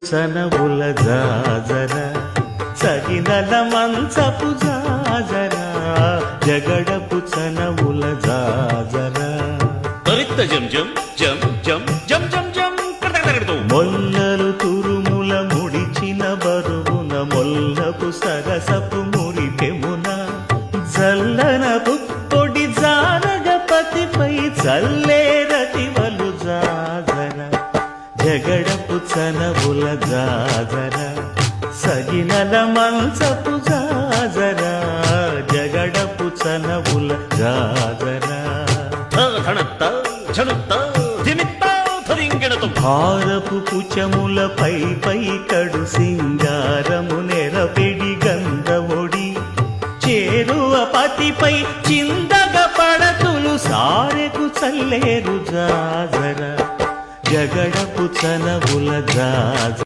సనవుల జాజర సగినల మంచపు జాజర జగడపు చనవుల జాజర తరిత్త జం జం జం జం జం జం జం కడకడకడతో మొల్లలు తురుముల ముడిచిన బరువున మొల్లపు సరసపు మురిపెమున జల్లనపు పొడి జానగపతిపై చల్లేరతివలు జాజర జగడపు చనవుల జాజర సగినల మంచపు జాజర జగడపు చనవుల జాజర ధనత్త ఝనుత్త ధిమిత్త ధరింగిణతో భారపు పుచములపై పై కడు సింగారము నెరపెడి గంధవొడి చేరువ పతిపై చిందగ పడతులు సారెకు చల్లేరు జాజర జగడపు చనవుల జాజర